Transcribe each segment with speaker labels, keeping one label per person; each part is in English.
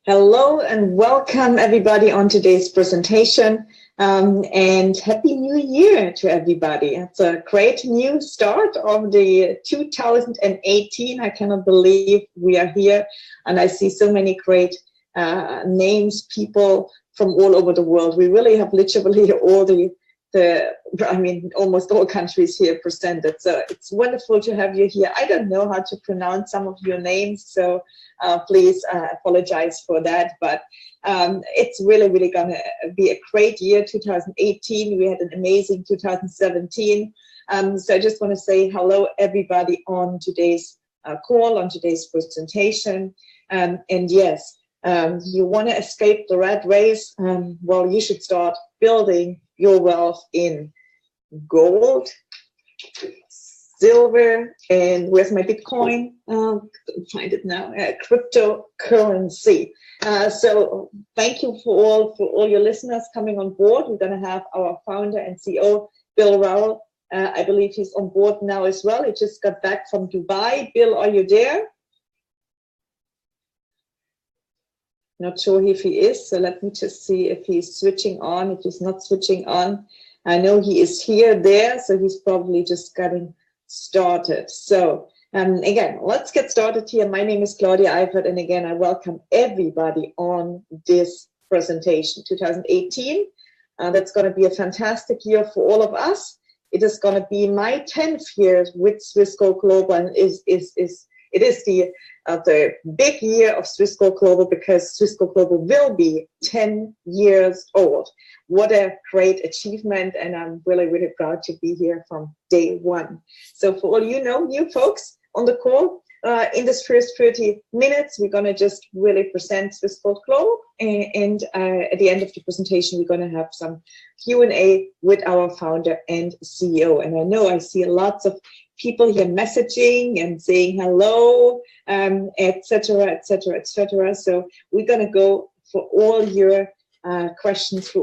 Speaker 1: Hello and welcome everybody on today's presentation, and Happy New Year to everybody. It's a great new start of the 2018. I cannot believe we are here, and I see so many great names, people from all over the world. We really have literally almost all countries here presented. So it's wonderful to have you here. I don't know how to pronounce some of your names, so please apologize for that. But it's really going to be a great year, 2018. We had an amazing 2017. So I just want to say hello, everybody, on today's call, on today's presentation. And yes, you want to escape the rat race? Well, you should start building your wealth in gold, silver, and where's my Bitcoin? Find it now. Cryptocurrency. So thank you for all your listeners coming on board. We're going to have our founder and CEO, Bill Rowell. I believe he's on board now as well. He just got back from Dubai. Bill, are you there? Not sure if he is, so let me just see if he's switching on. If he's not switching on, I know he is there, so he's probably just getting started. So again, let's get started here. My name is Claudia Eifert, and again, I welcome everybody on this presentation. 2018, that's going to be a fantastic year for all of us. It is going to be my 10th year with Swissquote Global, and it is the big year of Swissquote Global, because Swissquote Global will be 10 years old. What a great achievement, and I'm really proud to be here from day one. So for all you folks on the call, in this first 30 minutes, we're going to just really present Swissquote Global, and at the end of the presentation, we're going to have some Q&A with our founder and CEO. And I know I see lots of people here messaging and saying hello, etc., etc., etc. So we're going to go for all your questions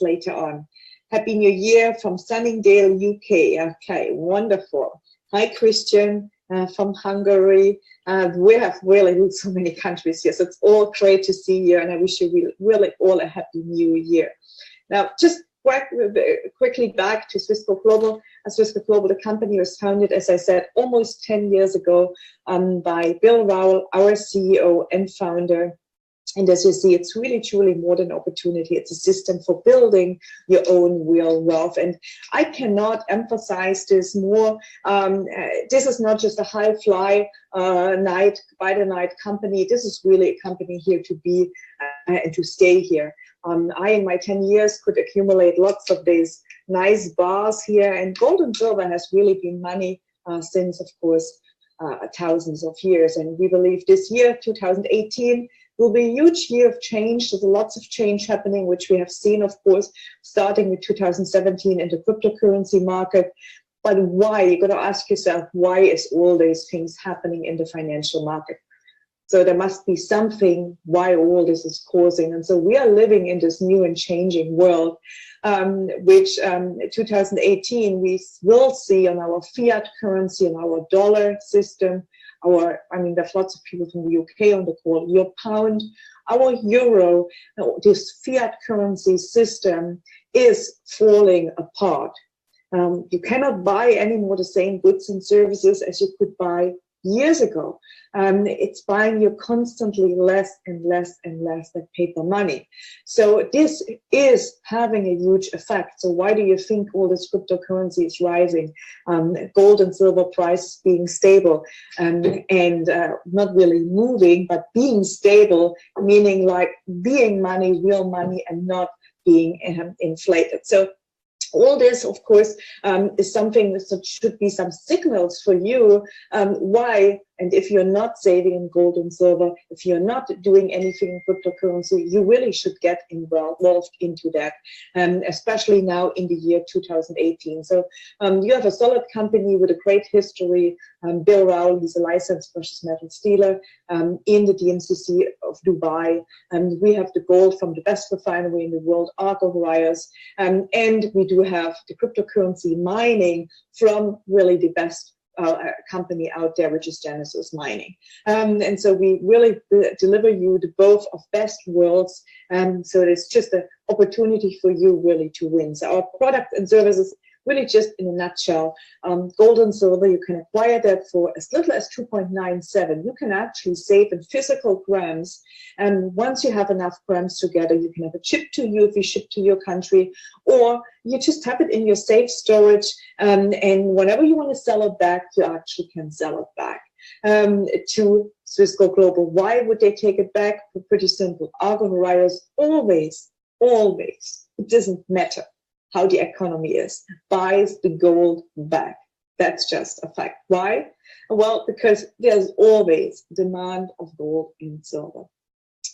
Speaker 1: later on. Happy New Year from Sunningdale, UK. Okay, wonderful. Hi, Christian from Hungary. We have really so many countries here, so it's all great to see you, and I wish you really all a happy new year. Now, just quickly back to Swissquote Global. Swissquote Global, the company, was founded, as I said, almost 10 years ago by Bill Rowell, our CEO and founder. And as you see, it's really truly more than opportunity. It's a system for building your own real wealth. And I cannot emphasize this more. This is not just a high fly night by the night company. This is really a company here to be and to stay here. I, in my 10 years, could accumulate lots of these nice bars here, and gold and silver has really been money since, of course, thousands of years. And we believe this year, 2018, will be a huge year of change. There's lots of change happening, which we have seen, of course, starting with 2017 in the cryptocurrency market. But why? You've got to ask yourself, why is all these things happening in the financial market? So there must be something why all this is causing. And so we are living in this new and changing world, which 2018 we will see on our fiat currency, on our dollar system, there's lots of people from the UK on the call, your pound, our euro, this fiat currency system is falling apart. You cannot buy anymore the same goods and services as you could buy years ago. It's buying you constantly less and less and less that paper money. So this is having a huge effect. So why do you think all this cryptocurrency is rising? Gold and silver prices being stable and not really moving, but being stable, meaning like being money, real money, and not being inflated. So all this, of course, is something that should be some signals for you why. And if you're not saving in gold and silver, if you're not doing anything in cryptocurrency, you really should get involved into that, especially now in the year 2018. So you have a solid company with a great history. Bill Rowell, he's a licensed precious metals dealer in the DMCC of Dubai. We have the gold from the best refinery in the world, Argo Rios, and we do have the cryptocurrency mining from really the best company out there, which is Genesis Mining. And so we really deliver you the both of best worlds. So it's just an opportunity for you really to win. So our product and services, really just in a nutshell, gold and silver, you can acquire that for as little as 2.97. You can actually save in physical grams. And once you have enough grams together, you can have it shipped to you if you ship to your country, or you just have it in your safe storage. And whenever you want to sell it back, you actually can sell it back to Swissquote Global. Why would they take it back? Pretty simple. Argo Horizons always, it doesn't matter how the economy is, buys the gold back. That's just a fact. Why? Well, because there's always demand of gold and silver.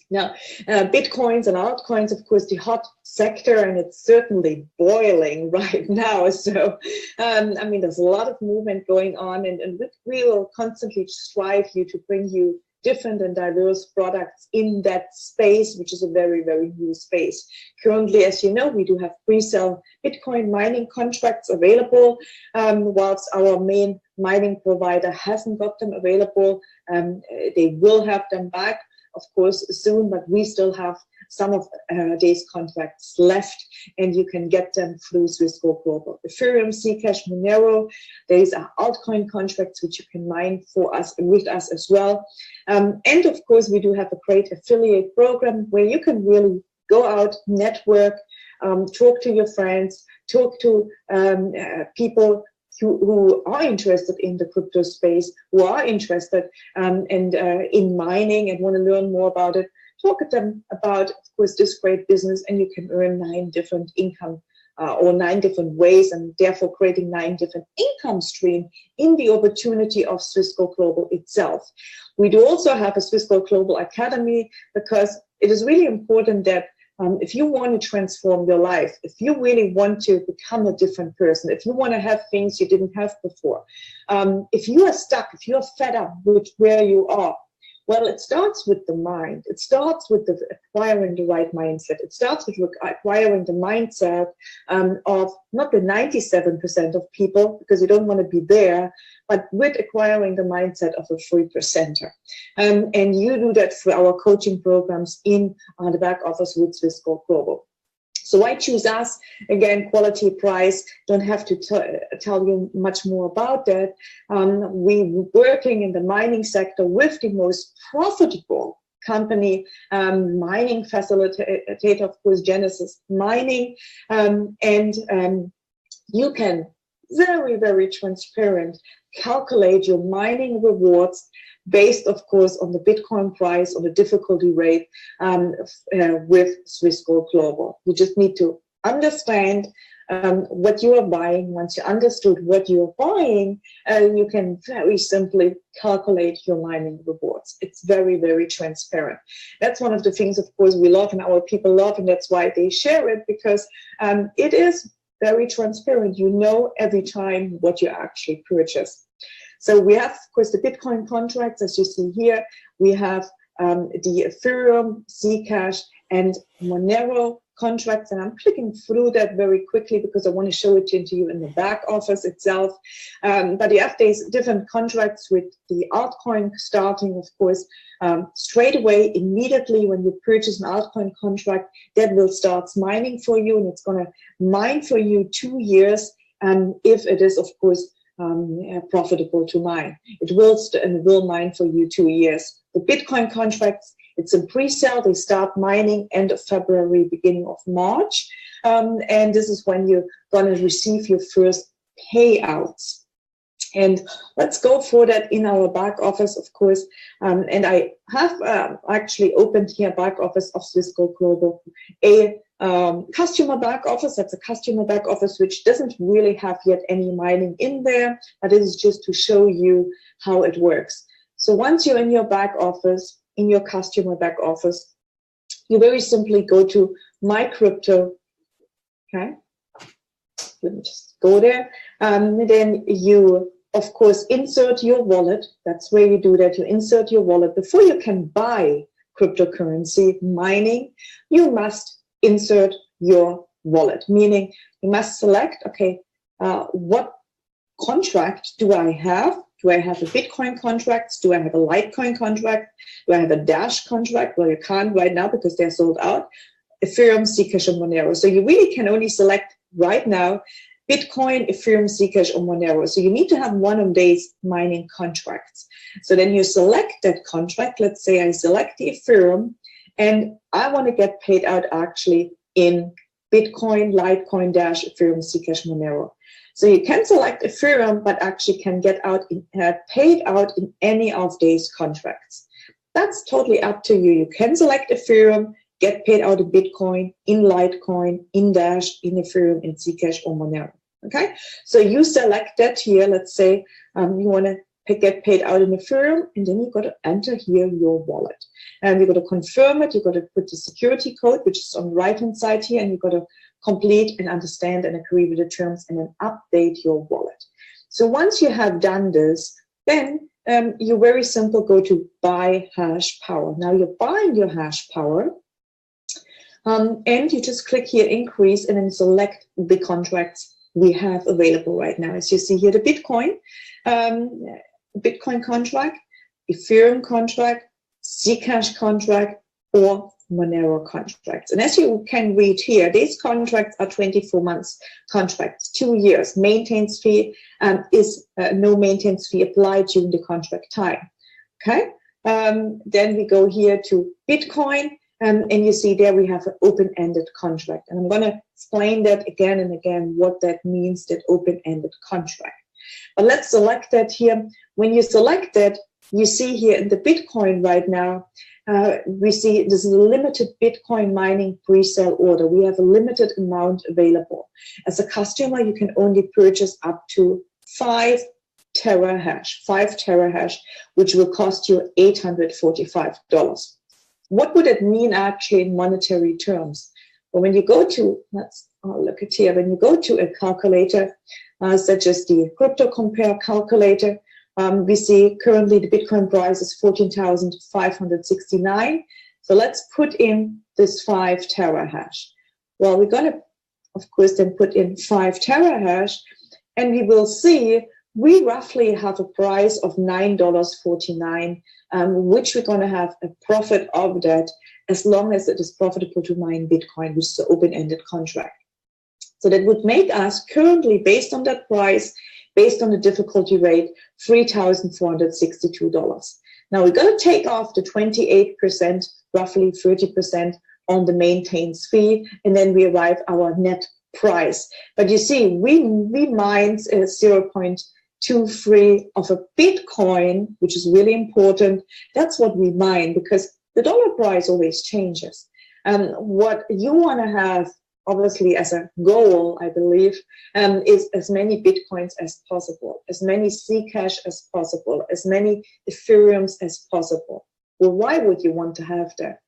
Speaker 1: Now, Bitcoins and altcoins, of course, the hot sector, and it's certainly boiling right now. So, I mean, there's a lot of movement going on, and we will constantly strive to bring you different and diverse products in that space, which is a very, very new space. Currently, as you know, we do have pre-sale Bitcoin mining contracts available, whilst our main mining provider hasn't got them available. They will have them back, of course, soon, but we still have some of these contracts left, and you can get them through Swissquote Global. Ethereum, Zcash, Monero, these are altcoin contracts which you can mine for us and with us as well. And of course, we do have a great affiliate program where you can really go out, network, talk to your friends, talk to people who are interested in the crypto space, who are interested in mining and want to learn more about it. Talk to them about, of course, this great business, and you can earn 9 different income or 9 different ways, and therefore creating 9 different income streams in the opportunity of Swissquote Global itself. We do also have a Swissquote Global Academy, because it is really important that if you want to transform your life, if you really want to become a different person, if you want to have things you didn't have before, if you are stuck, if you are fed up with where you are, well, it starts with the mind. It starts with acquiring the right mindset. It starts with acquiring the mindset of not the 97% of people, because you don't want to be there, but with acquiring the mindset of a 3%er. And you do that through our coaching programs in the back office with Swissquote Global. So why choose us? Again, quality, price, don't have to tell you much more about that. We're working in the mining sector with the most profitable company, mining facilitator, of course, Genesis Mining. You can very, very transparent calculate your mining rewards based, of course, on the Bitcoin price, on the difficulty rate with Swissquote Global. You just need to understand what you are buying. Once you understood what you are buying, you can very simply calculate your mining rewards. It's very, very transparent. That's one of the things, of course, we love and our people love, and that's why they share it, because it is very transparent. You know every time what you actually purchase. So we have, of course, the Bitcoin contracts, as you see here. We have the Ethereum, Zcash, and Monero contracts, and I'm clicking through that very quickly because I want to show it to you in the back office itself. But you have these different contracts with the altcoin starting, of course, straight away, immediately when you purchase an altcoin contract, that will start mining for you, and it's going to mine for you 2 years, if it is, of course, profitable to mine. It will mine for you 2 years. The Bitcoin contracts, it's in pre-sale. They start mining end of February, beginning of March. And this is when you're going to receive your first payouts. And let's go for that in our back office, of course. And I have actually opened here back office of Swissquote Global, a customer back office. That's a customer back office which doesn't really have yet any mining in there, but it is just to show you how it works. So once you're in your back office, in your customer back office, you very simply go to My Crypto. Okay, let me just go there. Then you, of course, insert your wallet. That's where you do that. You insert your wallet. Before you can buy cryptocurrency mining, you must insert your wallet, meaning you must select, okay, what contract do I have? Do I have a Bitcoin contract? Do I have a Litecoin contract? Do I have a Dash contract? Well, you can't right now because they're sold out. Ethereum, Zcash, and Monero. So you really can only select right now Bitcoin, Ethereum, Zcash, or Monero. So you need to have one of these mining contracts. So then you select that contract. Let's say I select the Ethereum, and I want to get paid out actually in Bitcoin, Litecoin, Dash, Ethereum, Zcash, Monero. So you can select Ethereum, but actually can get paid out in any of these contracts. That's totally up to you. You can select Ethereum, get paid out in Bitcoin, in Litecoin, in Dash, in Ethereum, in Zcash, or Monero. Okay, so you select that here. Let's say you want to get paid out in Ethereum, and then you've got to enter here your wallet. And you've got to confirm it. You've got to put the security code, which is on the right-hand side here, and you've got to complete and understand and agree with the terms, and then update your wallet. So once you have done this, then you very simple go to buy hash power. Now you're buying your hash power, and you just click here increase, and then select the contracts we have available right now. As you see here, the Bitcoin contract, Ethereum contract, Zcash contract, or Monero contracts. And as you can read here, these contracts are 24 months contracts, 2 years. Maintenance fee is no maintenance fee applied during the contract time. Okay. Then we go here to Bitcoin, and you see there we have an open-ended contract. And I'm going to explain that again and again what that means, that open-ended contract. But let's select that here. When you select that, you see here in the Bitcoin right now, we see this is a limited Bitcoin mining pre-sale order. We have a limited amount available. As a customer, you can only purchase up to 5 terahash, which will cost you $845. What would it mean actually in monetary terms? Well, when you go to, let's look at here, when you go to a calculator, such as the Crypto Compare calculator, we see currently the Bitcoin price is 14,569. So let's put in this 5 terahash. Well, we're going to, of course, then put in 5 terahash, and we will see we roughly have a price of $9.49, which we're going to have a profit of that as long as it is profitable to mine Bitcoin, which is an open-ended contract. So that would make us currently, based on that price, based on the difficulty rate, $3,462. Now we're going to take off the 28%, roughly 30% on the maintenance fee, and then we arrive our net price. But you see, we mined 0.23 of a Bitcoin, which is really important. That's what we mine, because the dollar price always changes. What you want to have, obviously, as a goal, I believe, is as many Bitcoins as possible, as many Zcash as possible, as many Ethereums as possible. Well, why would you want to have that?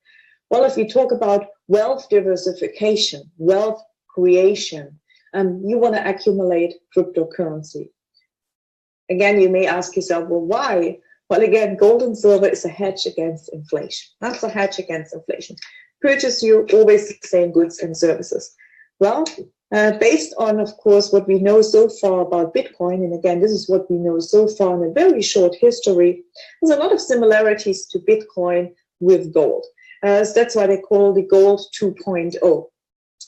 Speaker 1: Well, if you talk about wealth diversification, wealth creation, you want to accumulate cryptocurrency. Again, you may ask yourself, well, why? Well, again, gold and silver is a hedge against inflation. That's a hedge against inflation. Purchase you always the same goods and services. Well, based on, of course, what we know so far about Bitcoin, and again, this is what we know so far in a very short history, there's a lot of similarities to Bitcoin with gold. So that's why they call the gold 2.0.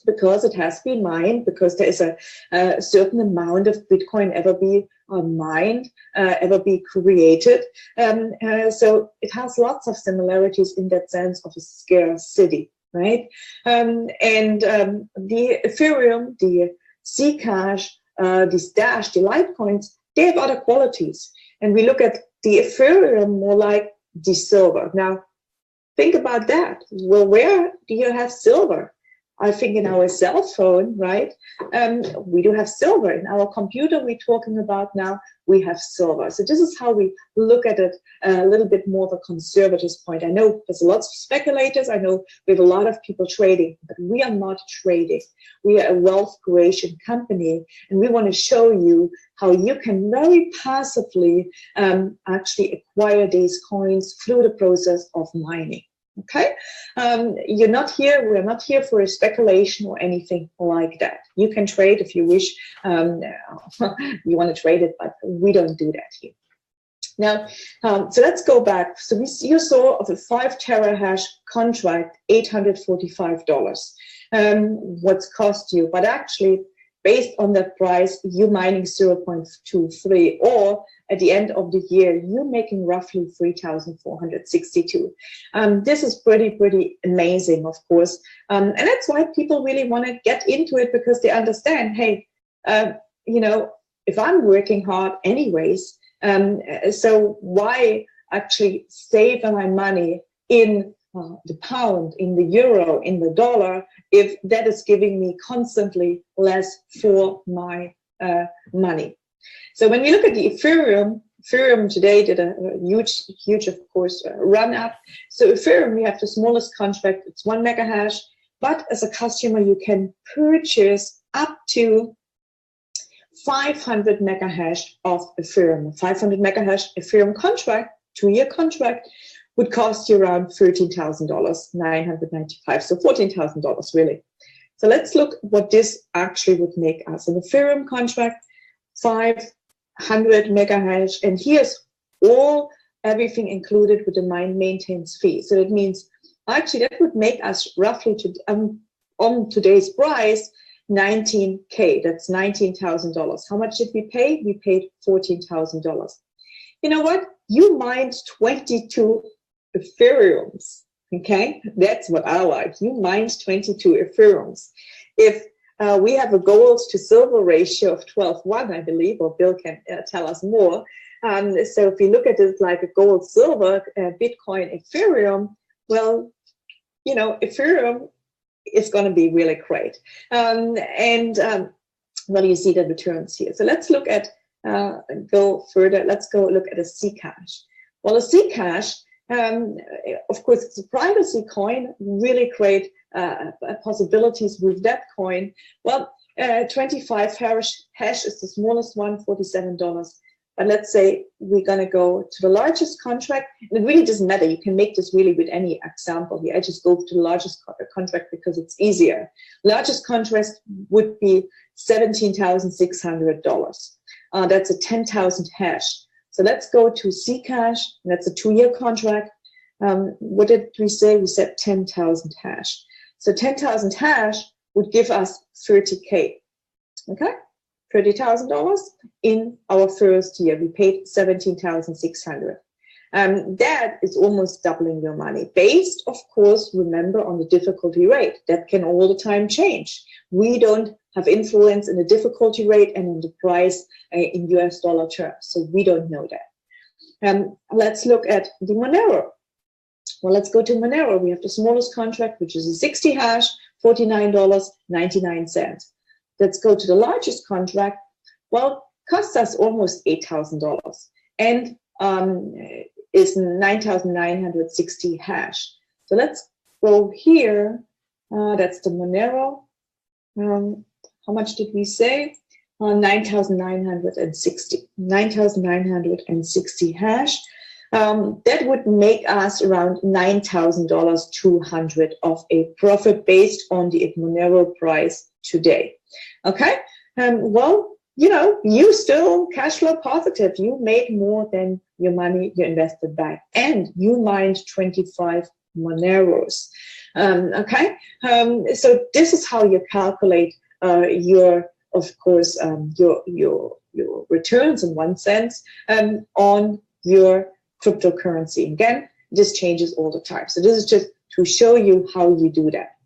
Speaker 1: Because it has been mined, because there is a certain amount of Bitcoin ever be mined, ever be created. So it has lots of similarities in that sense of a scarcity, right? The Ethereum, the Zcash, this Dash, the Litecoins, they have other qualities. And we look at the Ethereum more like the silver. Now, think about that. Well, where do you have silver? I think in our cell phone, right? We do have silver. In our computer we're talking about now, we have silver. So this is how we look at it a little bit more of a conservative point. I know there's lots of speculators. I know we have a lot of people trading, but we are not trading. We are a wealth creation company, and we want to show you how you can very passively actually acquire these coins through the process of mining. Okay, you're not here. We're not here for a speculation or anything like that. You can trade if you wish. You want to trade it, but we don't do that here. Now, so let's go back. So you saw of a 5 terahash contract, $845. What's cost you? But actually, based on that price, you mining 0.23, or at the end of the year, you're making roughly 3,462. This is pretty amazing, of course. And that's why people really want to get into it, because they understand, hey, you know, if I'm working hard anyways, so why actually save my money in the pound, in the euro, in the dollar, if that is giving me constantly less for my money? So when we look at the Ethereum today did a huge, of course, run up. So Ethereum, we have the smallest contract, it's 1 mega hash, but as a customer, you can purchase up to 500 mega hash of Ethereum. 500 mega hash Ethereum contract, 2-year contract, would cost you around $13,000, $995, so $14,000 really. So let's look what this actually would make us. An Ethereum contract, 500 mega hash, and here's everything included with the maintenance fee. So that means actually that would make us roughly on today's price 19K. That's $19,000. How much did we pay? We paid $14,000. You know what? You mined 22 Ethereums. Okay, that's what I like. You mined 22 Ethereums. If we have a gold to silver ratio of 12:1, I believe, or Bill can tell us more. So if you look at it like a gold, silver, Bitcoin, Ethereum, well, you know, Ethereum is going to be really great. Well, you see the returns here. So let's look at, go further. Let's go look at a Zcash. Well, a Zcash, of course, it's a privacy coin, really great possibilities with that coin. Well, 25 hash is the smallest one, $47. But let's say we're going to go to the largest contract. And it really doesn't matter. You can make this really with any example here. I just go to the largest contract because it's easier. Largest contract would be $17,600. That's a 10,000 hash. So let's go to Zcash. That's a 2-year contract. What did we say? We said 10,000 hash. So 10,000 hash would give us 30K. Okay? $30,000 in our first year. We paid $17,600. That is almost doubling your money. Based, of course, remember, on the difficulty rate. That can all the time change. We don't have influence in the difficulty rate and in the price in US dollar terms. So we don't know that. Let's look at the Monero. Well, let's go to Monero. We have the smallest contract, which is a 60 hash, $49.99. Let's go to the largest contract. Well, costs us almost $8,000 and is 9,960 hash. So let's go here. That's the Monero. How much did we say? 9,960 hash. That would make us around $9,200 of a profit based on the Monero price today. Okay, well, you know, you still cash flow positive. You made more than your money you invested back, and you mined 25 Moneros. Okay, so this is how you calculate your, of course, your returns in one sense on your cryptocurrency. Again, this changes all the time. So this is just to show you how you do that.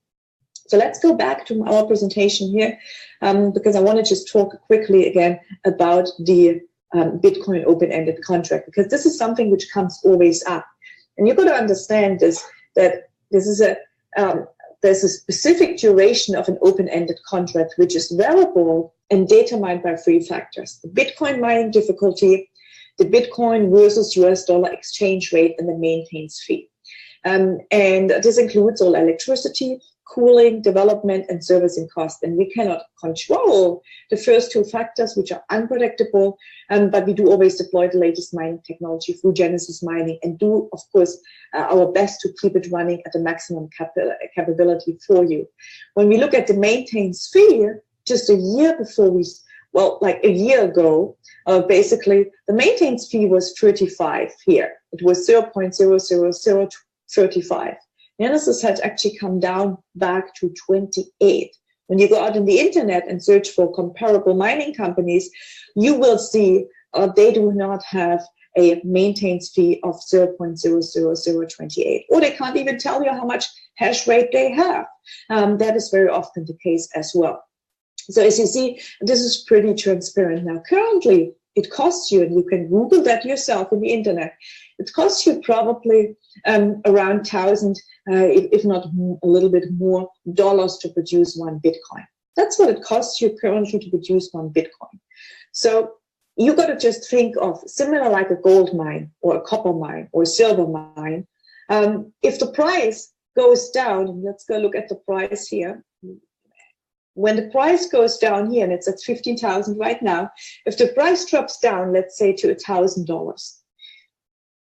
Speaker 1: So let's go back to our presentation here, because I want to just talk quickly again about the Bitcoin open-ended contract, because this is something which comes always up. And you've got to understand this, that this is there's a specific duration of an open-ended contract, which is variable and determined by 3 factors: the Bitcoin mining difficulty, the Bitcoin versus US dollar exchange rate, and the maintenance fee. And this includes all electricity, cooling, development, and servicing cost. And we cannot control the first two factors, which are unpredictable, but we do always deploy the latest mining technology through Genesis Mining and do, of course, our best to keep it running at the maximum capability for you. When we look at the maintenance fee, just a year before like a year ago, basically, the maintenance fee was 35 here. It was 0.00035. Genesis had actually come down back to 28. When you go out on the internet and search for comparable mining companies, you will see they do not have a maintenance fee of 0.00028, or they can't even tell you how much hash rate they have. That is very often the case as well. So as you see, this is pretty transparent. Now, currently, it costs you, and you can Google that yourself on the internet, it costs you probably around 1,000, if not a little bit more, dollars to produce one Bitcoin. That's what it costs you currently to produce one Bitcoin. So you got to just think of similar like a gold mine or a copper mine or a silver mine. If the price goes down, let's go look at the price here. When the price goes down here, and it's at 15,000 right now, if the price drops down, let's say to $1,000,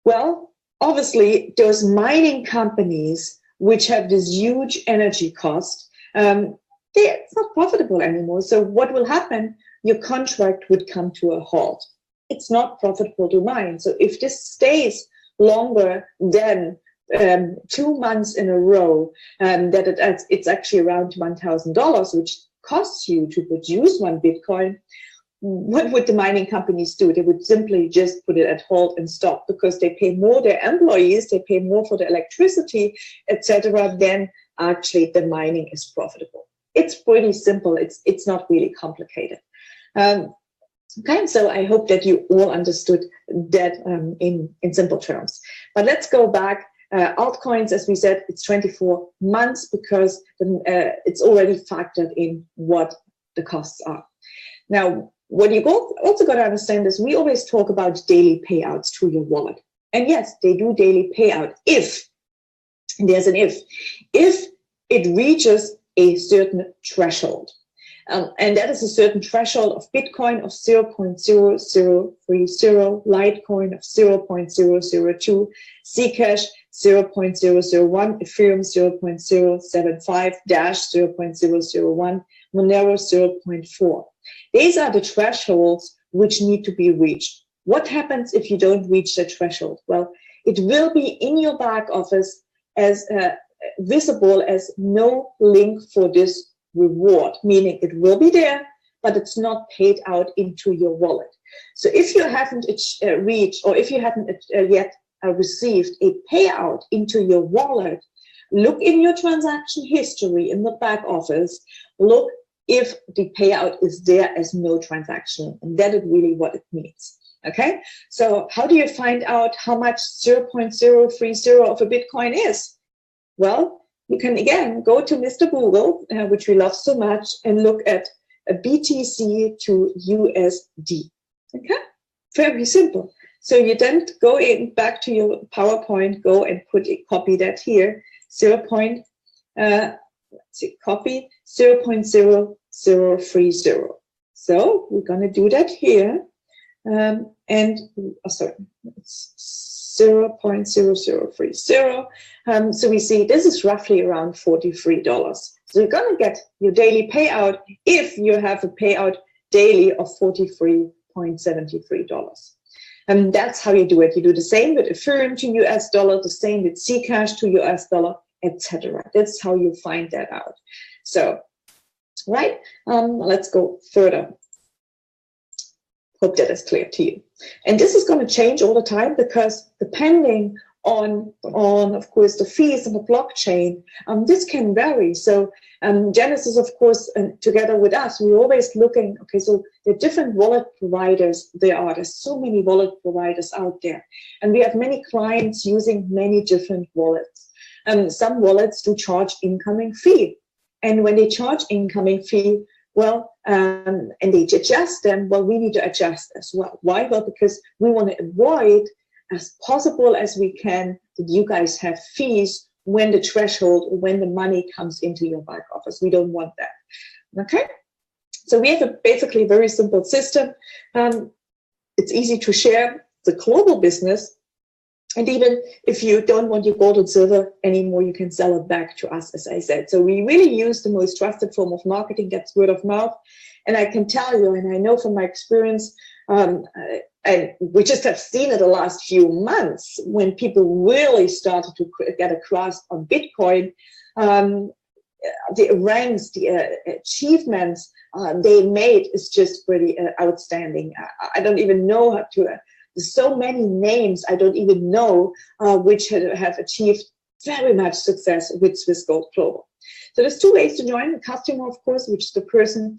Speaker 1: well, obviously those mining companies which have this huge energy cost, it's not profitable anymore. So what will happen? Your contract would come to a halt. It's not profitable to mine. So if this stays longer than 2 months in a row, that it's actually around $1,000, which costs you to produce one Bitcoin, what would the mining companies do? They would simply just put it at halt and stop, because they pay more their employees, they pay more for the electricity, etc. Then actually the mining is profitable. It's pretty simple. It's not really complicated. Okay, so I hope that you all understood that in simple terms. But let's go back. Altcoins, as we said, it's 24 months because it's already factored in what the costs are. Now, what you also got to understand is we always talk about daily payouts to your wallet. And yes, they do daily payout if, and there's an if it reaches a certain threshold. And that is a certain threshold of Bitcoin of 0.0030, Litecoin of 0.002, Zcash 0.001, Ethereum 0.075, Dash 0.001, Monero 0.4. These are the thresholds which need to be reached. What happens if you don't reach the threshold? Well, it will be in your back office as visible as no link for this reward, meaning it will be there, but it's not paid out into your wallet. So if you haven't reached, or if you haven't yet received a payout into your wallet, look in your transaction history in the back office, look if the payout is there as no transaction, and that is really what it means. Okay, so how do you find out how much 0.030 of a Bitcoin is? Well, you can again go to Mr. Google, which we love so much, and look at a BTC to USD. Okay, very simple. So you then go in back to your PowerPoint, go and copy that here, copy 0.0030. So we're going to do that here, it's 0.0030. So we see this is roughly around $43. So you're going to get your daily payout if you have a payout daily of $43.73. And that's how you do it. You do the same with Ethereum to US dollar, the same with Zcash to US dollar, etc. That's how you find that out. So, right, let's go further. Hope that is clear to you. And this is going to change all the time because depending on of course, the fees on the blockchain, this can vary. So Genesis, of course, together with us, we're always looking, okay, so the different wallet providers there's so many wallet providers out there. And we have many clients using many different wallets. Some wallets do charge incoming fee. And when they charge incoming fee, well, and they adjust them, well, we need to adjust as well. Why? Well, because we want to avoid as possible as we can that you guys have fees when the threshold, when the money comes into your back office. We don't want that. Okay? So we have basically a very simple system. It's easy to share the global business. And even if you don't want your gold and silver anymore, you can sell it back to us, as I said. So we really use the most trusted form of marketing, that's word of mouth. And I can tell you, and I know from my experience, and we just have seen it the last few months, when people really started to get a grasp on Bitcoin, the ranks, the achievements they made is just pretty outstanding. I don't even know how to, there's so many names I don't even know which have achieved very much success with Swiss Gold Global. So there's two ways to join: the customer, of course, which is the person,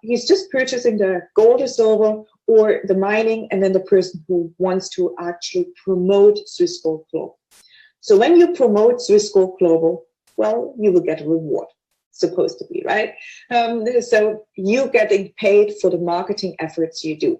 Speaker 1: he's just purchasing the gold or silver, or the mining, and then the person who wants to actually promote Swiss Gold Global. So when you promote Swiss Gold Global, well, you will get a reward, supposed to be, right? So you're getting paid for the marketing efforts you do.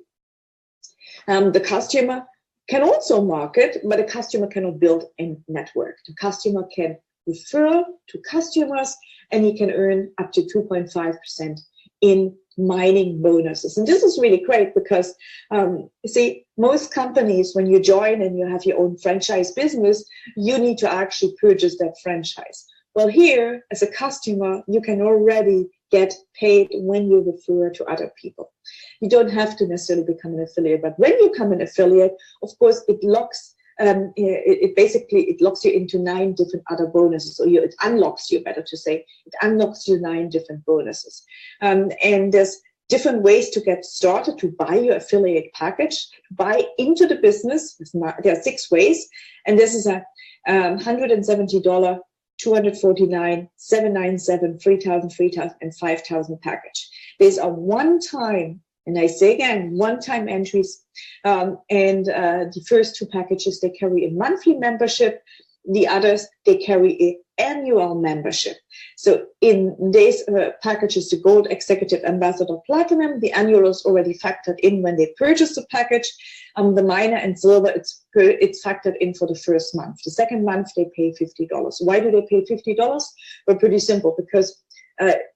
Speaker 1: The customer can also market, but the customer cannot build a network. The customer can refer to customers, and he can earn up to 2.5% in mining bonuses. And this is really great because, you see, most companies, when you join and you have your own franchise business, you need to actually purchase that franchise. Well, here, as a customer, you can already get paid when you refer to other people. You don't have to necessarily become an affiliate, but when you become an affiliate, of course, it locks it locks you into 9 different other bonuses, or it unlocks you, better to say, it unlocks you 9 different bonuses. And there's different ways to get started to buy your affiliate package, to buy into the business. There are 6 ways, and this is a $170, $249, $797, $3,000, $3,000, and $5,000 package. There's a one-time, and I say again, one-time entries, and the first 2 packages, they carry a monthly membership. The others, they carry an annual membership. So in these packages, the Gold Executive Ambassador Platinum, the annual is already factored in when they purchase the package. The Miner and Silver, it's factored in for the first month. The second month, they pay $50. Why do they pay $50? Well, pretty simple, because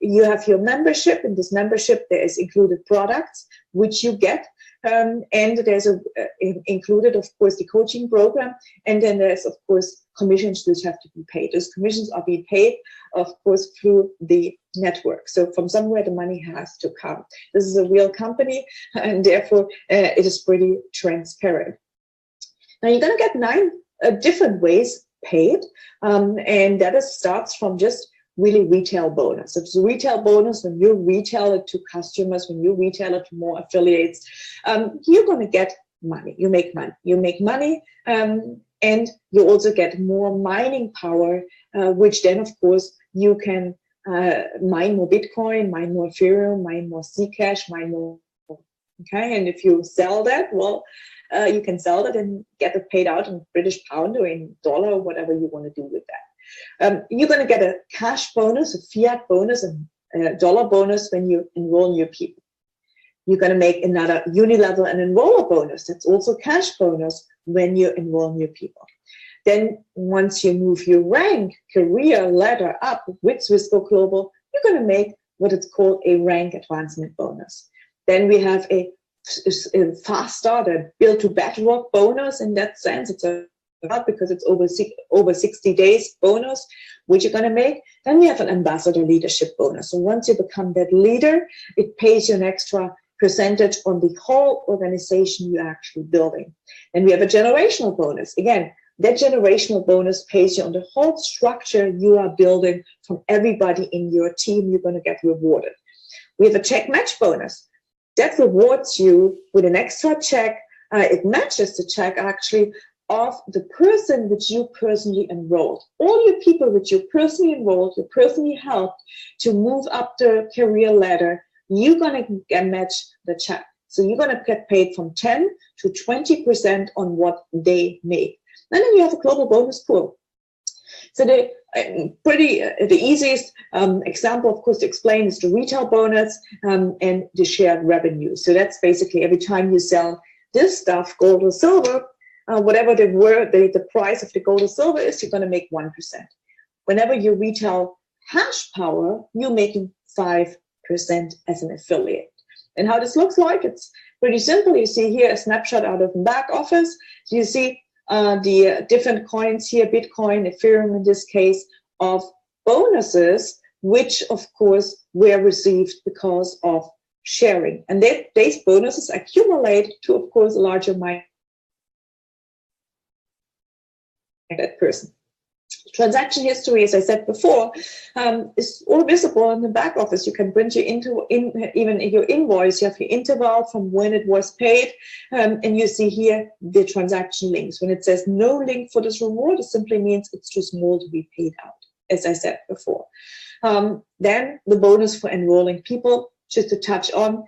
Speaker 1: you have your membership. In this membership, there is included products which you get, and there's included, of course, the coaching program, and then there's, of course, commissions which have to be paid. Those commissions are being paid, of course, through the network. So from somewhere the money has to come. This is a real company, and therefore it is pretty transparent. Now you're going to get 9 different ways paid, and that starts from just really retail bonus. It's a retail bonus when you retail it to customers, when you retail it to more affiliates, you're going to get money. You make money. You make money, and you also get more mining power, which then, of course, you can mine more Bitcoin, mine more Ethereum, mine more Zcash, mine more. Okay, and if you sell that, well, you can sell that and get it paid out in British pound or in dollar or whatever you want to do with that. You're going to get a cash bonus, a fiat bonus, a dollar bonus when you enroll new people. You're going to make another unilevel and enroller bonus. That's also cash bonus when you enroll new people. Then once you move your rank, career ladder up with Swiss Gold Global, you're going to make what it's called a rank advancement bonus. Then we have a fast start, a build to bedrock bonus. In that sense, it's a because it's over 60 days bonus, which you're going to make. Then we have an ambassador leadership bonus. So once you become that leader, it pays you an extra percentage on the whole organization you're actually building. Then we have a generational bonus. Again, that generational bonus pays you on the whole structure you are building from everybody in your team. You're going to get rewarded. We have a check match bonus. That rewards you with an extra check. It matches the check actually of the person which you personally enrolled. All your people which you personally enrolled, you personally helped to move up the career ladder, you're going to get match the check. So you're going to get paid from 10 to 20% on what they make. And then you have a global bonus pool. So the easiest example, of course, to explain is the retail bonus and the shared revenue. So that's basically every time you sell this stuff, gold or silver, whatever the price of the gold or silver is, you're going to make 1%. Whenever you retail hash power, you're making 5% as an affiliate. And how this looks like, it's pretty simple. You see here a snapshot out of the back office. So you see the different coins here, Bitcoin, Ethereum in this case, of bonuses, which of course were received because of sharing. And these bonuses accumulate to, of course, a larger amount that person. Transaction history, as I said before, is all visible in the back office. You can print even your invoice. You have your interval from when it was paid, and you see here the transaction links. When it says no link for this reward, it simply means it's too small to be paid out, as I said before. Then the bonus for enrolling people, just to touch on,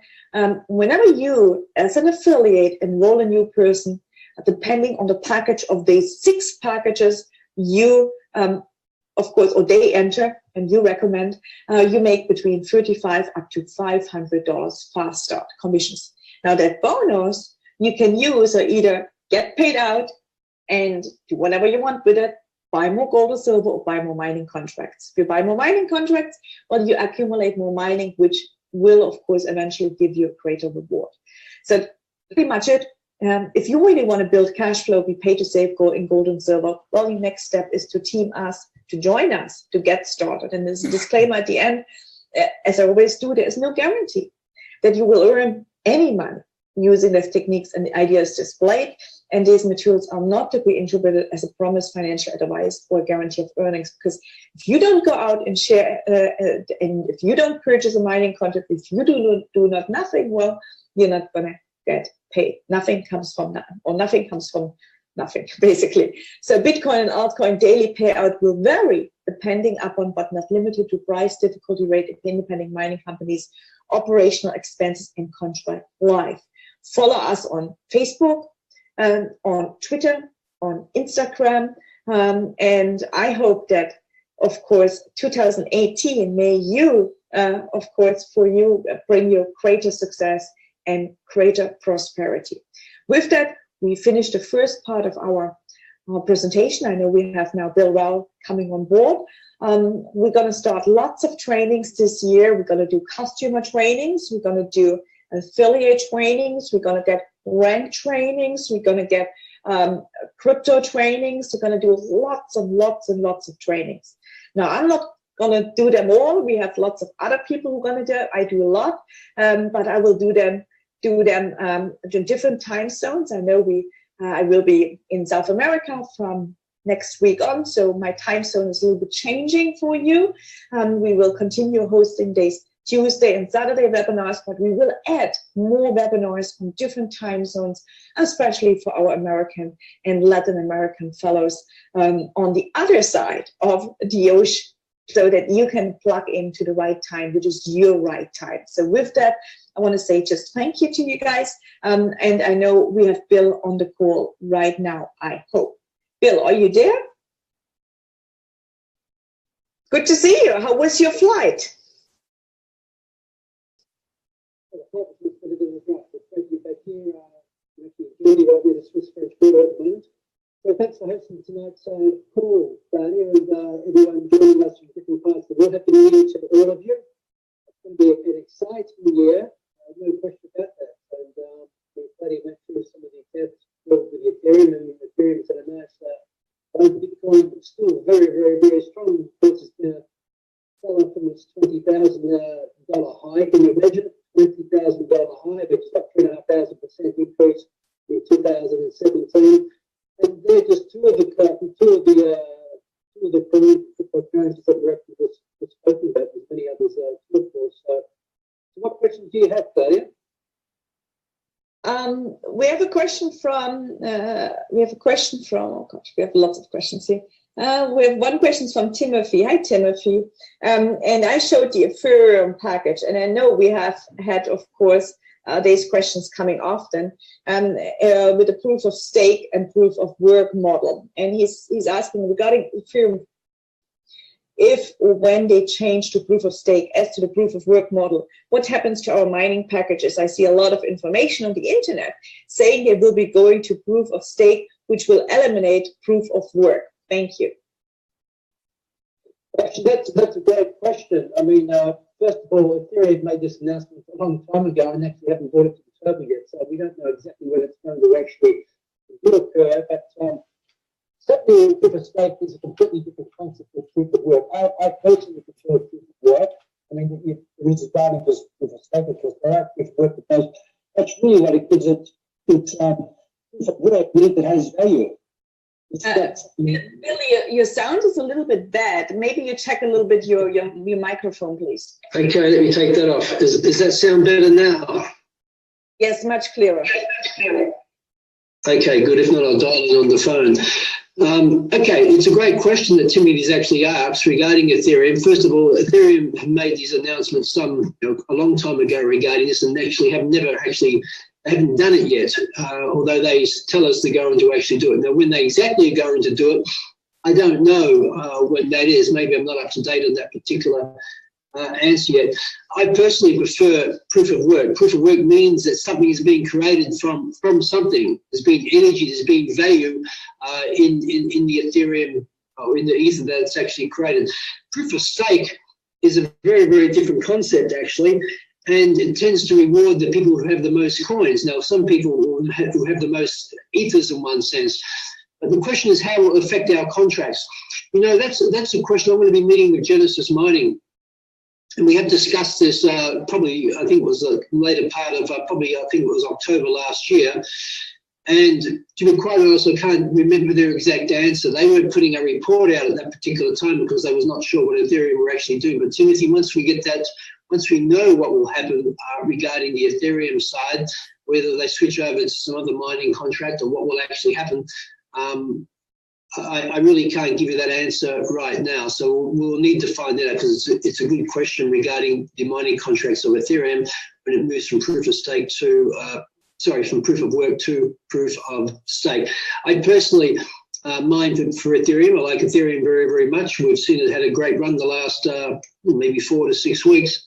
Speaker 1: whenever you, as an affiliate, enroll a new person, depending on the package of these 6 packages, you, of course, or they enter and you recommend, you make between $35 up to $500 fast start commissions. Now that bonus you can use or either get paid out and do whatever you want with it, buy more gold or silver or buy more mining contracts. If you buy more mining contracts, well, you accumulate more mining, which will, of course, eventually give you a greater reward. So pretty much it. If you really want to build cash flow, be paid to save gold in gold and silver, well, the next step is to team us, to join us, to get started. And there's a disclaimer at the end, as I always do, there is no guarantee that you will earn any money using these techniques and the ideas displayed. And these materials are not to be interpreted as a promised financial advice or guarantee of earnings, because if you don't go out and share, and if you don't purchase a mining contract, if you do not nothing, well, you're not going to get paid. Nothing comes from that, or nothing comes from nothing, basically. So Bitcoin and altcoin daily payout will vary depending upon, but not limited to, price, difficulty rate of independent mining companies, operational expenses, and contract life. Follow us on Facebook, on Twitter, on Instagram, and I hope that, of course, 2018 may you, of course, for you, bring you greater success and greater prosperity. With that, we finished the first part of our presentation. I know we have now Bill Rao coming on board. We're going to start lots of trainings this year. We're going to do customer trainings. We're going to do affiliate trainings. We're going to get rank trainings. We're going to get crypto trainings. We're going to do lots and lots and lots of trainings. Now, I'm not going to do them all. We have lots of other people who are going to do it. I do a lot, but I will do them in different time zones. I know I will be in South America from next week on, so my time zone is a little bit changing for you. We will continue hosting days Tuesday and Saturday webinars, but we will add more webinars from different time zones, especially for our American and Latin American fellows on the other side of the ocean, so that you can plug into the right time, which is your right time. So with that, I want to say just thank you to you guys. And I know we have Bill on the call right now, I hope. Bill, are you there? Good to see you. How was your flight?
Speaker 2: So thanks for hosting tonight's call, Dania, and everyone joining us from different parts of the world. Happy New Year to all of you. It's going to be an exciting year, no question about that. And we've already went through some of the tests with the Ethereum, and Ethereum is at a nice Bitcoin, but still very, very, very strong. Of course, it's going to sell up from its $20,000 high. Can you imagine? $20,000 high, which is like 3,500% increase in 2017. And they're just two of the cryptocurrencies that we're actually just spoken about. There's many others to look for. So what questions do you have, Claudia?
Speaker 1: We have a question from. Oh gosh, we have lots of questions here. We have one question from Timothy. Hi, Timothy. And I showed the Ethereum package, and I know we have had, of course, these questions coming often, with the proof of stake and proof of work model. And he's asking regarding Ethereum, if or when they change to proof of stake as to the proof of work model, what happens to our mining packages? I see a lot of information on the internet saying they will be going to proof of stake. which will eliminate proof of work? Thank you.
Speaker 2: Actually, that's a great question. I mean, first of all, Ethereum made this announcement a long time ago and actually haven't brought it to the table yet, so we don't know exactly when it's going to actually occur. But certainly, proof of stake is a completely different concept of proof of work. I personally prefer proof of work. I mean, there is a advantage of proof of stake, of course, but I like proof of work because that's really what it gives it. It's proof of work that has value.
Speaker 1: Billy, your sound is a little bit bad. Maybe you check a little bit your microphone, please.
Speaker 3: Okay, let me take that off. Does that sound better now?
Speaker 1: Yes, much clearer.
Speaker 3: Okay, good. If not, I'll dial it on the phone. Okay, it's a great question that Timothy's actually asked regarding Ethereum. First of all, Ethereum have made these announcements a long time ago regarding this, and actually haven't done it yet, although they tell us they're going to actually do it. Now, when they exactly are going to do it, I don't know when that is. Maybe I'm not up to date on that particular answer yet. I personally prefer proof of work. Proof of work means that something is being created from something. There's been energy, there's been value in the Ethereum or in the Ether that it's actually created. Proof of stake is a very, very different concept, actually. And it tends to reward the people who have the most coins. Now, some people who have the most ethers in one sense. But the question is how it will affect our contracts. You know, that's a question. I'm going to be meeting with Genesis Mining. And we have discussed this probably, I think it was the later part of, I think it was October last year. And to be quite honest, I can't remember their exact answer. They weren't putting a report out at that particular time because they was not sure what Ethereum were actually doing. But Timothy, once we know what will happen regarding the Ethereum side, whether they switch over to some other mining contract or what will actually happen, I really can't give you that answer right now. So we'll need to find that out because it's a good question regarding the mining contracts of Ethereum when it moves from proof of stake to, from proof of work to proof of stake. I personally mine for Ethereum. I like Ethereum very, very much. We've seen it had a great run the last maybe 4 to 6 weeks.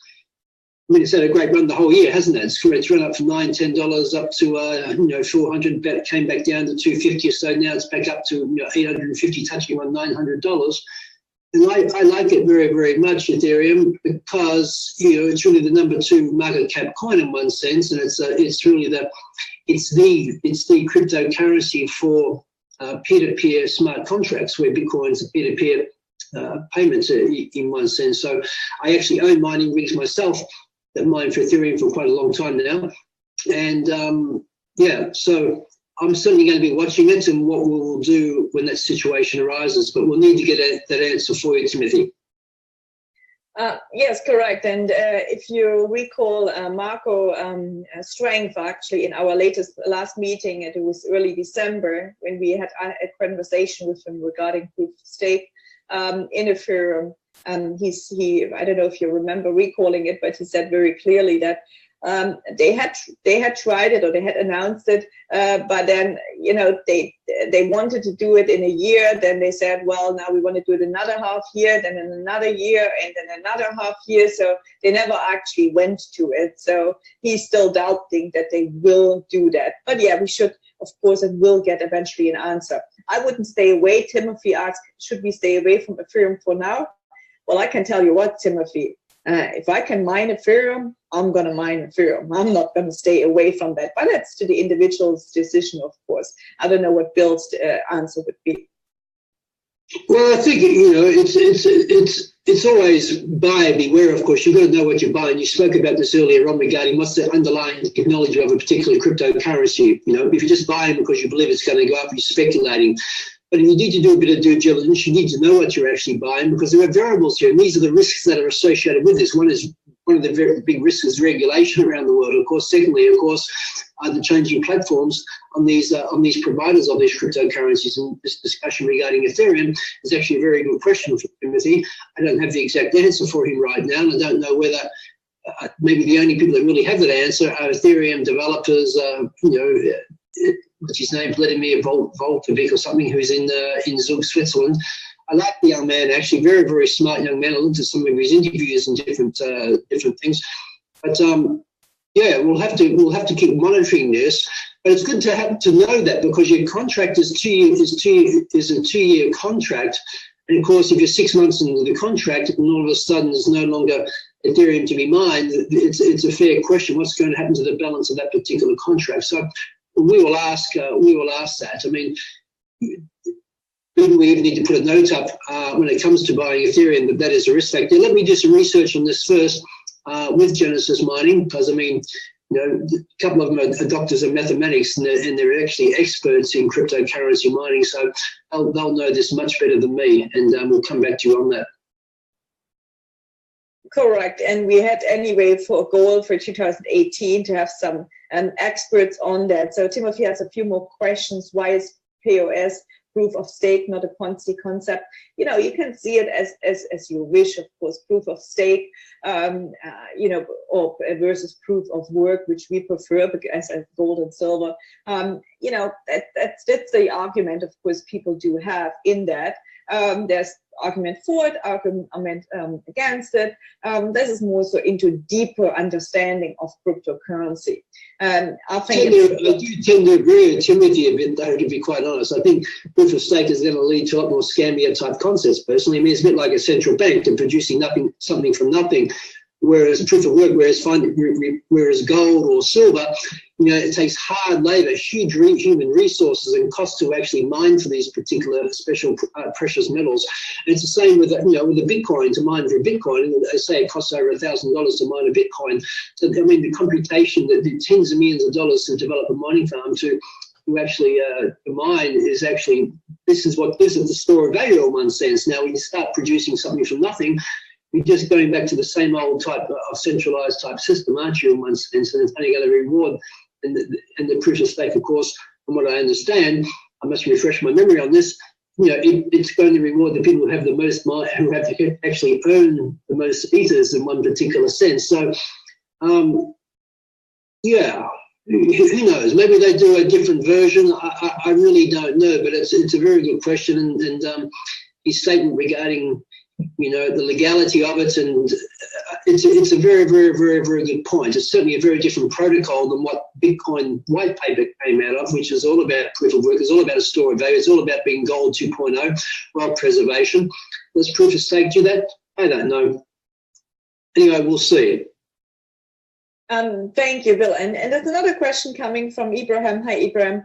Speaker 3: I mean, it's had a great run the whole year, hasn't it? It's run up from $9, $10 up to 400. Came back down to $250 or so. Now it's back up to $850, touching on $900. And I like it very, very much, Ethereum, because it's really the number 2 market cap coin in one sense, and it's really the cryptocurrency for peer-to-peer smart contracts, where Bitcoin's a peer-to-peer payments in one sense. So I actually own mining rigs myself that mine for Ethereum for quite a long time now. And so I'm certainly going to be watching it and what we'll do when that situation arises, but we'll need to get that answer for you, Timothy.
Speaker 1: Yes, correct. And if you recall, Marco Strength, actually, in our last meeting, it was early December, when we had a conversation with him regarding proof of stake in Ethereum. He I don't know if you remember recalling it, but he said very clearly that they had tried it, or they had announced it, but then they wanted to do it in a year. Then they said, well, now we want to do it another half year, then in another year, and then another half year. So they never actually went to it. So he's still doubting that they will do that. But yeah, we should, of course, and will get eventually an answer. I wouldn't stay away. Timothy asked, should we stay away from Ethereum for now? Well, I can tell you what, Timothy, if I can mine Ethereum, I'm going to mine Ethereum. I'm not going to stay away from that. But that's to the individual's decision, of course. I don't know what Bill's answer would be.
Speaker 3: Well, I think, it's always buyer beware, of course. You've got to know what you're buying. You spoke about this earlier on regarding what's the underlying technology of a particular cryptocurrency. If you're just buying because you believe it's going to go up, you're speculating. But if you need to do a bit of due diligence, you need to know what you're actually buying, because there are variables here, and these are the risks that are associated with this. One of the very big risks is regulation around the world, of course. Secondly, of course, the changing platforms on these providers of these cryptocurrencies. And this discussion regarding Ethereum is actually a very good question for Timothy. I don't have the exact answer for him right now, and I don't know whether maybe the only people that really have that answer are Ethereum developers, what's his name, Vladimir Volkovic or something, who's in Zug, Switzerland. I like the young man, actually, very, very smart young man. I looked at some of his interviews and different things. But Yeah, we'll have to keep monitoring this, but it's good to know that, because your contract is a 2-year contract, and of course, if you're 6 months into the contract and all of a sudden there's no longer Ethereum to be mined, it's a fair question. What's going to happen to the balance of that particular contract? So we will ask that. I mean, maybe we even need to put a note up when it comes to buying Ethereum that is a risk factor. Let me do some research on this first. With Genesis Mining, because I mean, you know, a couple of them are doctors of mathematics, and they're actually experts in cryptocurrency mining, so they'll know this much better than me, and we'll come back to you on that.
Speaker 1: Correct, and we had anyway for a goal for 2018 to have some experts on that. So Timothy has a few more questions. Why is POS, proof of stake, not a Ponzi concept? You know, you can see it as you wish, of course. Proof of stake, you know, or versus proof of work, which we prefer as gold and silver. You know, that's the argument, of course, people do have in that. There's argument for it, argument against it. This is more so into deeper understanding of cryptocurrency. I think
Speaker 3: I do tend to agree with Timothy a bit, though, to be quite honest. I think proof of stake is going to lead to a lot more scammier type concepts, personally. I mean, it's a bit like a central bank and producing something from nothing, whereas proof of work, whereas gold or silver, you know, it takes hard labor, huge human resources and costs to actually mine for these particular special precious metals. And it's the same with, you know, with the Bitcoin. To mine for a Bitcoin, they say it costs over $1,000 to mine a Bitcoin. So I mean, the computation, the tens of millions of dollars to develop a mining farm to actually mine is actually, this is what gives it the store of value in one sense. Now, when you start producing something from nothing, you're just going back to the same old type of centralized type system, aren't you, in one sense? And it's only going to reward. And the proof of stake, of course, from what I understand, I must refresh my memory on this, you know, it's going to reward the people who have the most, who have to actually earn the most ethers in one particular sense. So, yeah, who knows? Maybe they do a different version. I really don't know, but it's a very good question. And his statement regarding, you know, the legality of it, and it's a very, very, very, very good point. It's certainly a very different protocol than what Bitcoin white paper came out of, which is all about proof of work. It's all about a store of value. It's all about being gold 2.0, wealth preservation. Does proof of stake do that? I don't know. Anyway, we'll see.
Speaker 1: Thank you, Bill. And there's another question coming from Ibrahim. Hi, Ibrahim.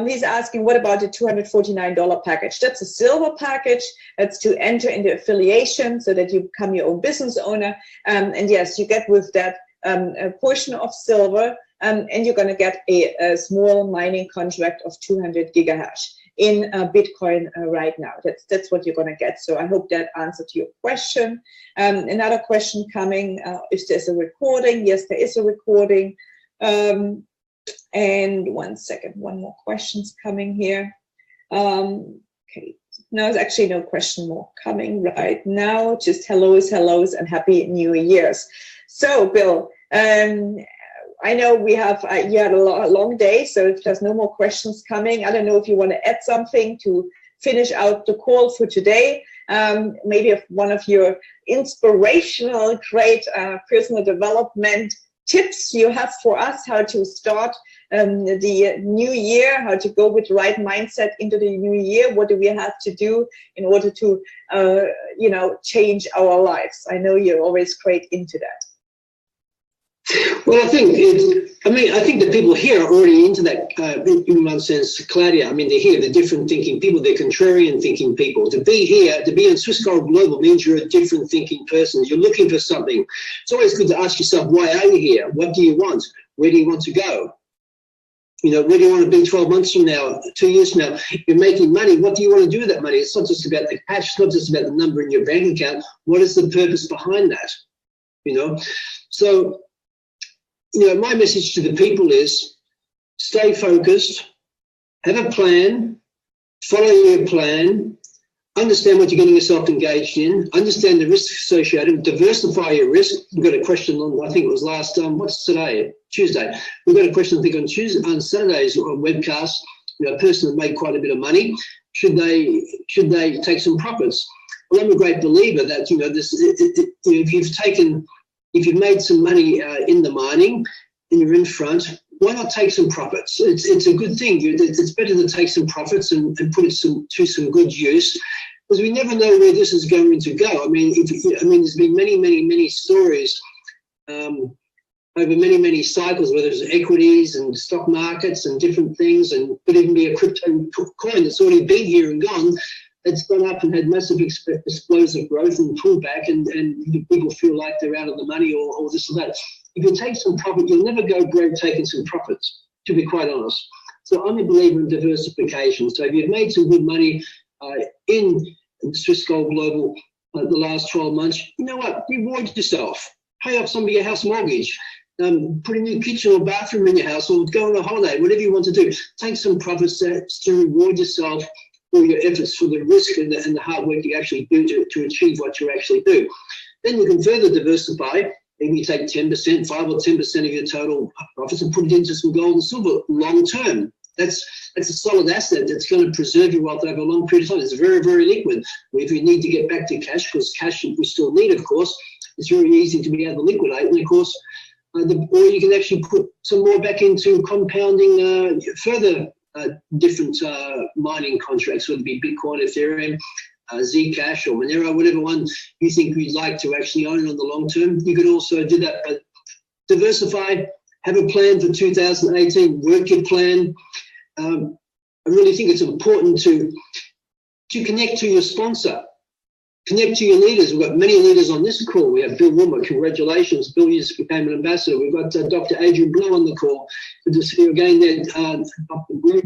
Speaker 1: He's asking, what about the $249 package? That's a silver package. That's to enter into affiliation so that you become your own business owner. And yes, you get with that a portion of silver, and you're going to get a small mining contract of 200 gigahash in Bitcoin right now. That's what you're going to get. So I hope that answered your question. Another question coming, if there's a recording. Yes, there is a recording. And 1 second, one more question's coming here. Okay, no, there's actually no question more coming right now. Just hellos, and happy New Year's. So, Bill, I know we have, you had a long day, so if there's no more questions coming, I don't know if you want to add something to finish out the call for today. Maybe if one of your inspirational, great personal development tips you have for us, how to start the new year, how to go with the right mindset into the new year. What do we have to do in order to, you know, change our lives? I know you're always great into that.
Speaker 3: Well, I think the people here are already into that, in one sense, Claudia. I mean, they're here, they're different thinking people, they're contrarian thinking people. To be here, to be in Swiss Gold Global means you're a different thinking person. You're looking for something. It's always good to ask yourself, why are you here? What do you want? Where do you want to go? You know, where do you want to be 12 months from now, 2 years from now? You're making money. What do you want to do with that money? It's not just about the cash. It's not just about the number in your bank account. What is the purpose behind that? You know, so, you know, my message to the people is stay focused, have a plan, follow your plan, understand what you're getting yourself engaged in, understand the risks associated, diversify your risk. We've got a question on, I think it was last, what's today? Tuesday. We've got a question, I think, on Saturday's webcast. You know, a person that made quite a bit of money, should they take some profits? Well, I'm a great believer that, you know, if you've made some money in the mining, and you're in front, why not take some profits? It's a good thing. It's better to take some profits and put it to some good use, because we never know where this is going to go. I mean, there's been many stories over many cycles, whether it's equities and stock markets and different things, and could even be a crypto coin that's already been here and gone. It's gone up and had massive explosive growth and pullback, and people feel like they're out of the money or this or that. If you take some profit, you'll never go broke taking some profits, to be quite honest. So I'm a believer in diversification. So if you've made some good money in Swiss Gold Global the last 12 months, you know what? Reward yourself. Pay off some of your house mortgage. Put a new kitchen or bathroom in your house, or go on a holiday, whatever you want to do. Take some profits to reward yourself for your efforts, for the risk and the hard work you actually do to achieve what you actually do. Then you can further diversify. Maybe you take 10%, 5 or 10% of your total profits and put it into some gold and silver long term. That's a solid asset that's going to preserve your wealth over a long period of time. It's very liquid. If you need to get back to cash, because cash we still need, of course, it's very easy to be able to liquidate. And of course, or you can actually put some more back into compounding further different mining contracts, whether it be Bitcoin, Ethereum, Zcash or Monero, whatever one you think you'd like to actually own on the long term. You could also do that, but diversify, have a plan for 2018, work your plan. I really think it's important to connect to your sponsor, connect to your leaders. We've got many leaders on this call. We have Bill Wilmer, congratulations. Bill just became an ambassador. We've got Dr. Adrian Blue on the call. Good to see you again there, Dr. Blue.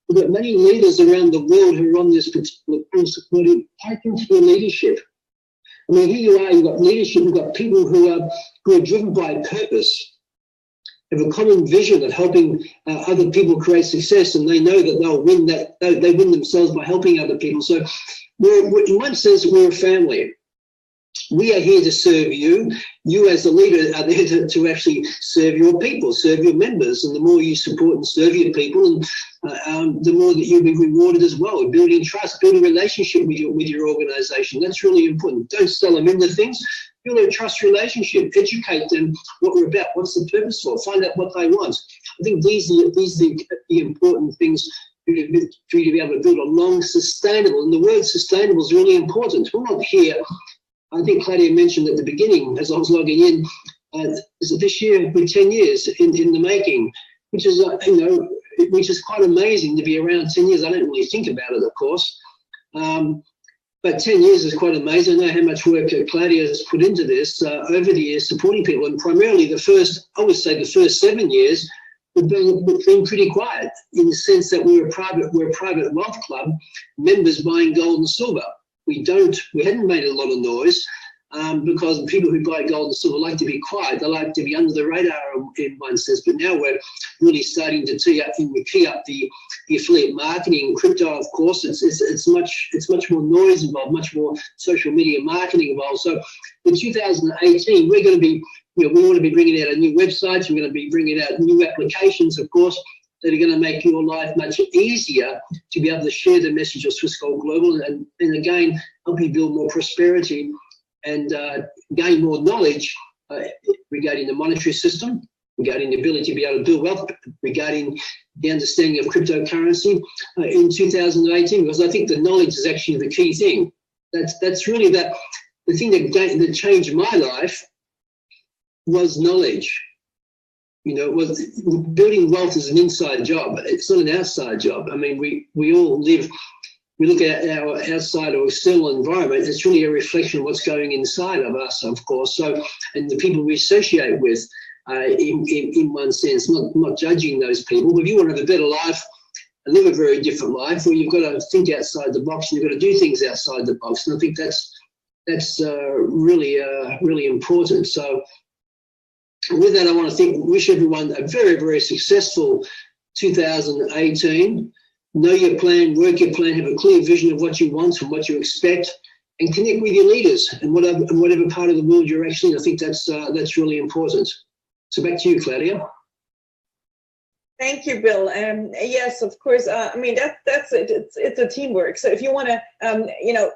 Speaker 3: We've got many leaders around the world who are on this particular call supporting. Type into your leadership. I mean, here you are, you've got leadership, you've got people who are driven by purpose, have a common vision of helping other people create success, and they know that they'll win that, they win themselves by helping other people. So in one sense, we're a family. We are here to serve you. You as the leader are there to actually serve your people, serve your members. And the more you support and serve your people, and the more that you'll be rewarded as well. Building trust, building relationship with your organization. That's really important. Don't sell them into things. Build a trust relationship. Educate them what we're about. What's the purpose for? Find out what they want. I think these are the important things for you to be able to build a long, sustainable. And the word sustainable is really important. We're not here. I think Claudia mentioned at the beginning, as I was logging in, this year we're 10 years in the making, which is which is quite amazing to be around 10 years. I don't really think about it, of course, but 10 years is quite amazing. I know how much work Claudia has put into this over the years, supporting people, and primarily the first 7 years we've been pretty quiet in the sense that we're a private wealth club, members buying gold and silver. We hadn't made a lot of noise because people who buy gold and silver like to be quiet. They like to be under the radar in one sense. But now we're really starting to key up the affiliate marketing. Crypto, of course, it's much more noise involved, much more social media marketing involved. So in 2018, we're going to be, we want to be bringing out a new websites. We're going to be bringing out new applications, of course, that are going to make your life much easier to be able to share the message of Swiss Gold Global and again, help you build more prosperity and gain more knowledge regarding the monetary system, regarding the ability to be able to build wealth, regarding the understanding of cryptocurrency in 2018, because I think the knowledge is actually the key thing. That's really the thing that changed my life was knowledge. Building wealth is an inside job. It's not an outside job. I mean, we all live, we look at our outside or external environment, it's really a reflection of what's going inside of us, of course. So, and the people we associate with, in one sense, not judging those people, but if you want to have a better life and live a very different life, well, you've got to think outside the box and you've got to do things outside the box. And I think that's really important. So, with that, I want to wish everyone a very, very successful 2018. Know your plan, work your plan, have a clear vision of what you want and what you expect, and connect with your leaders and whatever part of the world you're actually in. I think that's really important. So back to you, Claudia.
Speaker 1: Thank you, Bill. Yes, of course. I mean, that's it. It's a teamwork. So if you want to,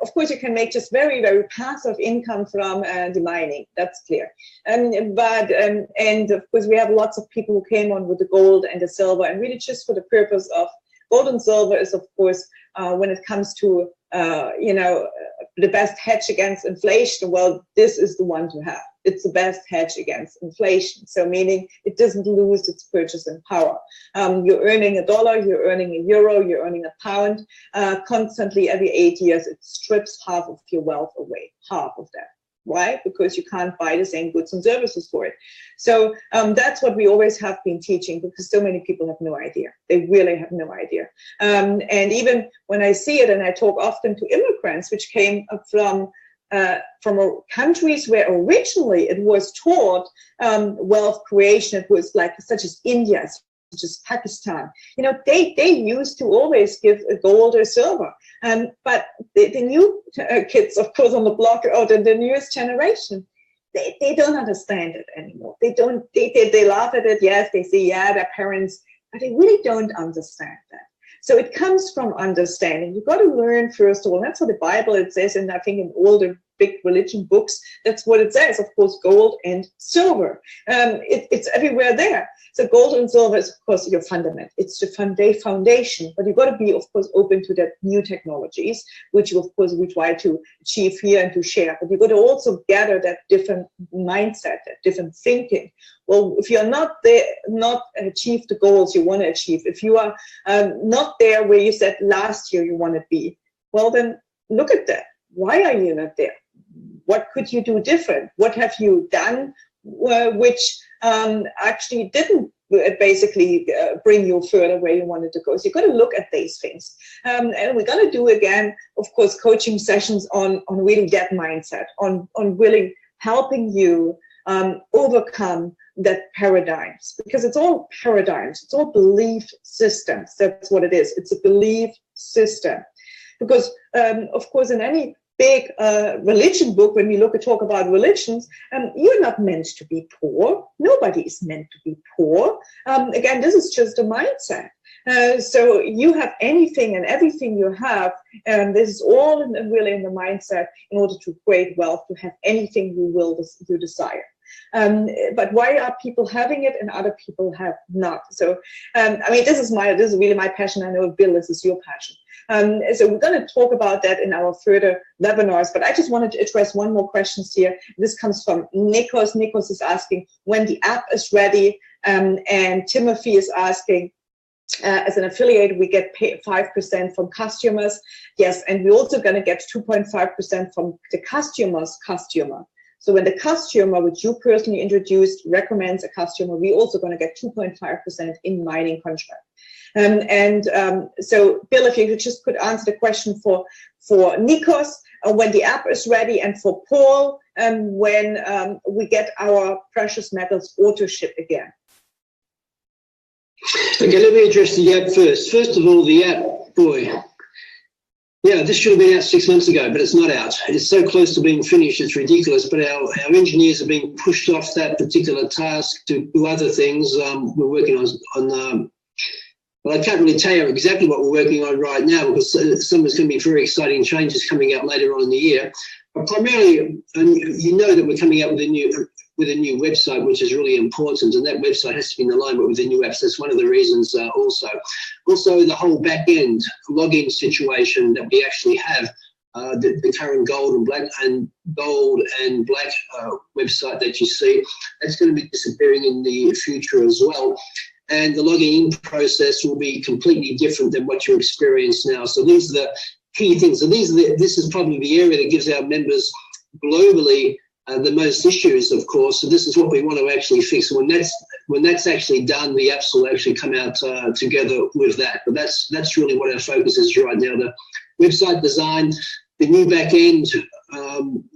Speaker 1: of course, you can make just very, very passive income from the mining. That's clear. And of course, we have lots of people who came on with the gold and the silver, and really just for the purpose of gold and silver is, of course, when it comes to the best hedge against inflation. Well, this is the one to have. It's the best hedge against inflation. So meaning it doesn't lose its purchasing power. You're earning $1, you're earning €1, you're earning £1. Constantly every 8 years, it strips half of your wealth away, half of that. Why? Because you can't buy the same goods and services for it. So that's what we always have been teaching, because so many people have no idea. They really have no idea. And even when I see it, and I talk often to immigrants, which came from countries where originally it was taught wealth creation, it was like such as India, such as Pakistan, they used to always give gold or silver. But the new kids, of course, on the block, or the newest generation, they don't understand it anymore. They laugh at it. Yes, they say, yeah, their parents, but they really don't understand that. So it comes from understanding. You've got to learn, first of all. That's what the Bible, it says, and I think in all the big religion books, that's what it says, of course, gold and silver. It's everywhere there. So gold and silver is, of course, your fundament. It's the foundation. But you've got to be, of course, open to that new technologies, which, of course, we try to achieve here and to share. But you've got to also gather that different mindset, that different thinking. Well, if you're not there, not achieve the goals you want to achieve, if you are not there where you said last year you want to be, well, then look at that. Why are you not there? What could you do different? What have you done which actually didn't basically bring you further where you wanted to go? So you've got to look at these things. And we're going to do, again, of course, coaching sessions on really that mindset, on really helping you overcome that paradigms, because it's all paradigms, it's all belief systems. That's what it is. It's a belief system. Because, of course, in any big religion book, when we talk about religions, you're not meant to be poor. Nobody is meant to be poor. Again, this is just a mindset. So you have anything and everything you have, and this is all really in the mindset in order to create wealth, to have anything you desire. But why are people having it and other people have not? So, I mean, this is really my passion. I know, Bill, this is your passion. So we're going to talk about that in our further webinars, but I just wanted to address one more question here. This comes from Nikos. Nikos is asking when the app is ready, and Timothy is asking, as an affiliate, we get 5% from customers. Yes, and we're also going to get 2.5% from the customer's customer. So when the customer, which you personally introduced, recommends a customer, we're also going to get 2.5% in mining contract. So, Bill, if you just could answer the question for Nikos, when the app is ready, and for Paul, when we get our precious metals auto ship again.
Speaker 3: Okay, let me address the app first. First of all, the app, boy. Yeah, this should have been out 6 months ago, but it's not out. It's so close to being finished, it's ridiculous. But our engineers are being pushed off that particular task to do other things. We're working on well, I can't really tell you exactly what we're working on right now, because some there's going to be very exciting changes coming out later on in the year. But primarily, you know that we're coming out with a new website, which is really important, and that website has to be in alignment with the new apps. That's one of the reasons. Also the whole back end login situation that we actually have, the current gold and black website that you see, that's going to be disappearing in the future as well. And the logging in process will be completely different than what you experience now. So these are the key things. So this is probably the area that gives our members globally the most issues, of course. So this is what we want to actually fix. When that's actually done, the apps will actually come out together with that. But that's really what our focus is right now. The website design, the new back end,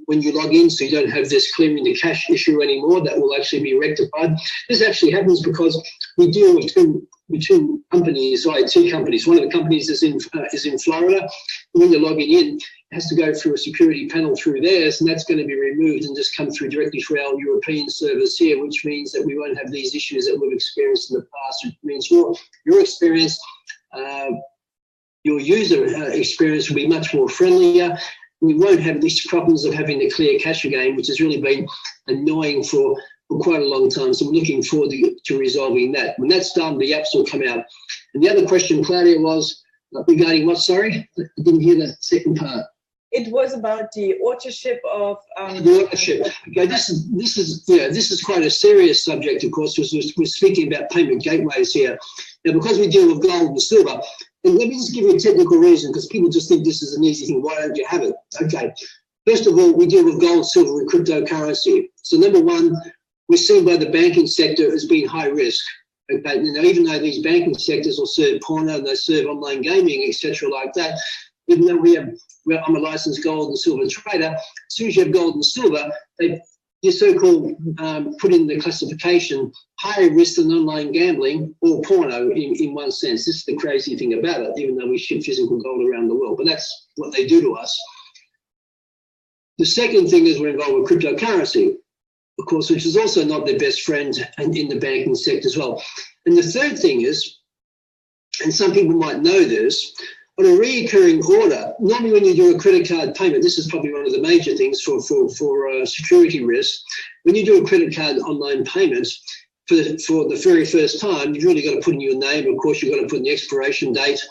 Speaker 3: when you log in, so you don't have this clearing the cache issue anymore, that will actually be rectified. This actually happens because we deal with two companies, IT companies. One of the companies is in Florida. When you're logging in, it has to go through a security panel through theirs, and that's going to be removed removed and just come through directly through our European servers here, which means that we won't have these issues that we've experienced in the past. Which means your experience, your user experience will be much more friendlier. We won't have these problems of having to clear cache again, which has really been annoying for quite a long time. So we're looking forward to resolving that. When that's done, the apps will come out. And the other question, Claudia, was regarding what? Sorry, I didn't hear that second part.
Speaker 1: It was about the authorship of
Speaker 3: the authorship. Okay, this is quite a serious subject, of course, because we're speaking about payment gateways here. Now, because we deal with gold and silver, and let me just give you a technical reason, because people just think this is an easy thing. Why don't you have it? Okay. First of all, we deal with gold, silver, and cryptocurrency. So number one, we're seen by the banking sector as being high risk. Okay, even though these banking sectors will serve porno and they serve online gaming, etc., like that, even though I'm a licensed gold and silver trader, as soon as you have gold and silver, you're so-called put in the classification higher risk than online gambling or porno in one sense. This is the crazy thing about it, even though we ship physical gold around the world, but that's what they do to us. The second thing is we're involved with cryptocurrency, of course, which is also not their best friend in the banking sector as well. And the third thing is, and some people might know this, on a recurring order, normally when you do a credit card payment, this is probably one of the major things for security risk. When you do a credit card online payment, for the very first time, you've really got to put in your name. Of course, you've got to put in the expiration date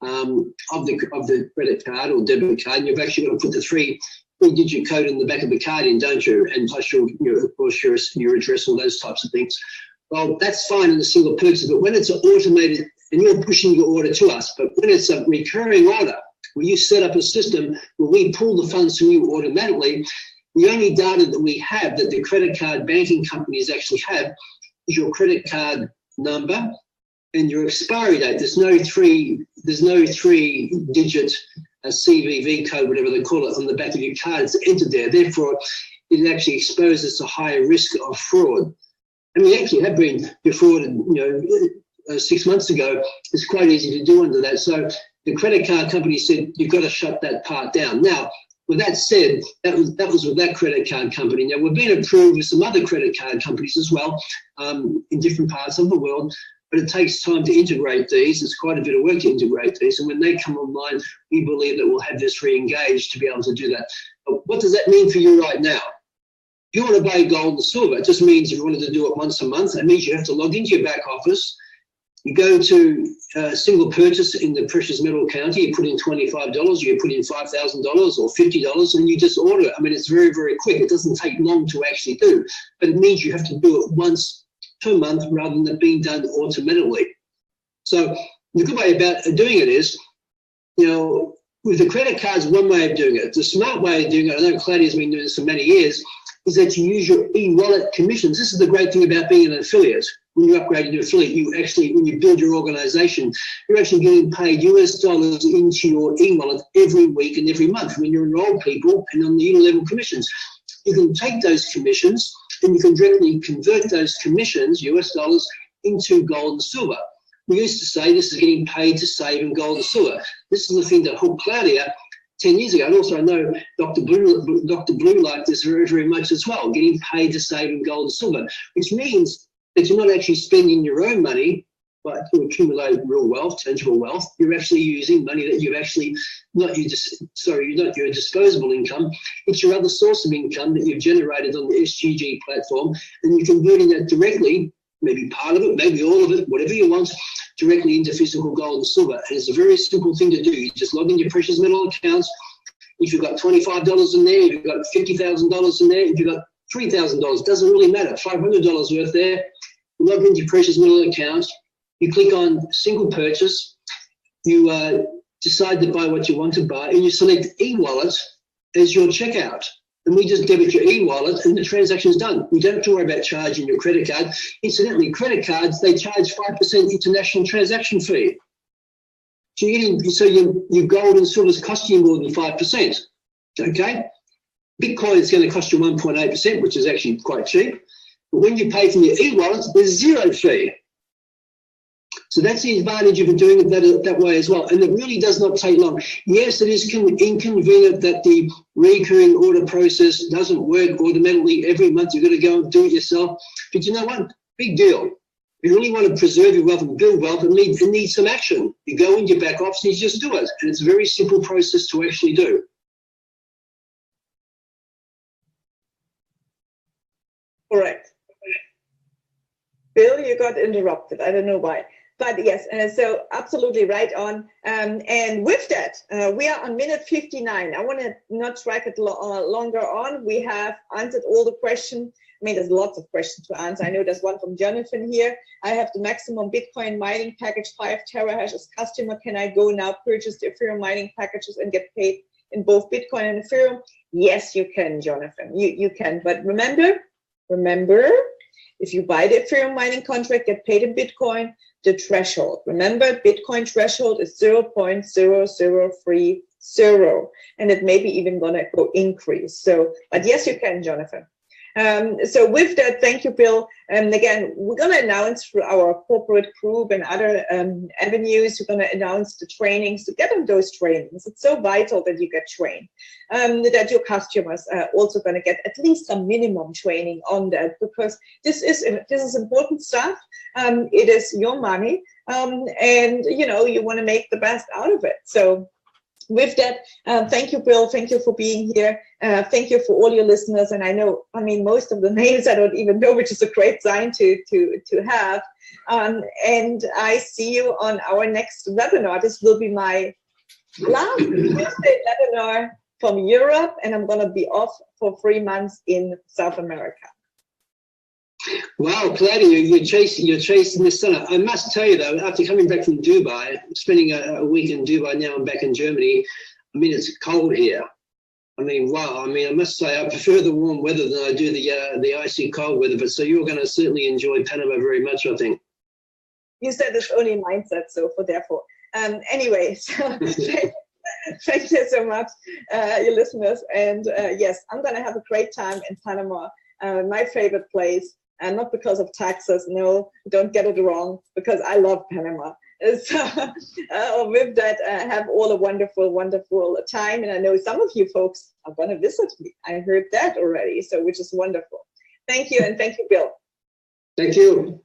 Speaker 3: of the credit card or debit card, and you've actually got to put the three-digit code in the back of the card in, don't you? And plus, of course, your address, all those types of things. Well, that's fine in a single purchase, but when it's an automated, and you're pushing your order to us, but when it's a recurring order, where you set up a system where we pull the funds from you automatically, the only data that we have, that the credit card banking companies actually have, is your credit card number and your expiry date. There's no three-digit CVV code, whatever they call it, on the back of your card. It's entered there. Therefore, it actually exposes to higher risk of fraud. And we actually have been defrauded, 6 months ago. It's quite easy to do under that. So the credit card company said, you've got to shut that part down. Now, with that said, that was with that credit card company. Now, we've been approved with some other credit card companies as well in different parts of the world, but it takes time to integrate these. It's quite a bit of work to integrate these. And when they come online, we believe that we'll have this re-engaged to be able to do that. But what does that mean for you right now? If you want to buy gold and silver, it just means if you wanted to do it once a month, it means you have to log into your back office. You go to a single purchase in the precious metal counter, you put in $25, you put in $5,000 or $50, and you just order it. I mean, it's very, very quick. It doesn't take long to actually do, but it means you have to do it once per month rather than it being done automatically. So the good way about doing it is, with the credit cards, one way of doing it. The smart way of doing it, I know Claudia's been doing this for many years, is that you use your e-wallet commissions. This is the great thing about being an affiliate. When you upgrade into affiliate, when you build your organization, you're actually getting paid US dollars into your e-wallet every week and every month when you enroll people and on the unilevel commissions. You can take those commissions and you can directly convert those commissions, US dollars, into gold and silver. We used to say this is getting paid to save in gold and silver. This is the thing that hooked Claudia 10 years ago. And also I know Dr. Blue liked this very, very much as well, getting paid to save in gold and silver, which means that you're not actually spending your own money but to accumulate real wealth, tangible wealth. You're actually using money that you've actually, not your disposable income, it's your other source of income that you've generated on the SGG platform, and you're converting that directly, maybe part of it, maybe all of it, whatever you want, directly into physical gold and silver. And it's a very simple thing to do. You just log in your precious metal accounts. If you've got $25 in there, if you've got $50,000 in there, if you've got $3,000, doesn't really matter, $500 worth there. You log into your precious metal account, you click on single purchase, you decide to buy what you want to buy, and you select e-wallet as your checkout. And we just debit your e-wallet and the transaction's done. We don't have to worry about charging your credit card. Incidentally, credit cards, they charge 5% international transaction fee. So your gold and silver is costing you more than 5%, okay? Bitcoin is going to cost you 1.8%, which is actually quite cheap. But when you pay from your e-wallet, there's zero fee. So that's the advantage of doing it that way as well. And it really does not take long. Yes, it is inconvenient that the recurring order process doesn't work automatically every month. You've got to go and do it yourself. But you know what? Big deal. If you really want to preserve your wealth and build wealth, it needs some action. You go in your back office and you just do it. And it's a very simple process to actually do.
Speaker 1: Correct. Bill, you got interrupted. I don't know why. But yes, so absolutely right on. And with that, we are on minute 59. I want to not drag it longer on. We have answered all the questions. I mean, there's lots of questions to answer. I know there's one from Jonathan here. I have the maximum Bitcoin mining package, 5 terahash as customer. Can I go now purchase the Ethereum mining packages and get paid in both Bitcoin and Ethereum? Yes, you can, Jonathan. You can. But remember, if you buy the Ethereum mining contract, get paid in Bitcoin, the threshold. Remember, Bitcoin threshold is 0.0030, and it may be even gonna go increase. So, but yes, you can, Jonathan. So with that, thank you, Bill. And again, we're going to announce through our corporate group and other avenues, we're going to announce the trainings to get on those trainings. It's so vital that you get trained, that your customers are also going to get at least some minimum training on that, because this is important stuff. It is your money, and you know, you want to make the best out of it. So with that, thank you, Bill. Thank you for being here. Thank you for all your listeners. And I know, I mean, most of the names I don't even know, which is a great sign to have. And I see you on our next webinar. This will be my last Tuesday webinar from Europe, and I'm going to be off for 3 months in South America.
Speaker 3: Wow, Claudia, you're chasing the sun. I must tell you though, after coming back from Dubai, spending a week in Dubai, now I'm back in Germany. I mean, it's cold here. I mean, wow. I mean, I must say I prefer the warm weather than I do the icy cold weather. But so you're going to certainly enjoy Panama very much, I think.
Speaker 1: You said it's only mindset, so therefore. Anyway, so thank you so much, your listeners. And yes, I'm going to have a great time in Panama, my favorite place. And not because of taxes, no, don't get it wrong, because I love Panama. So with that, have all a wonderful, wonderful time. And I know some of you folks are going to visit me. I heard that already, so which is wonderful. Thank you, and thank you, Bill.
Speaker 3: Thank you.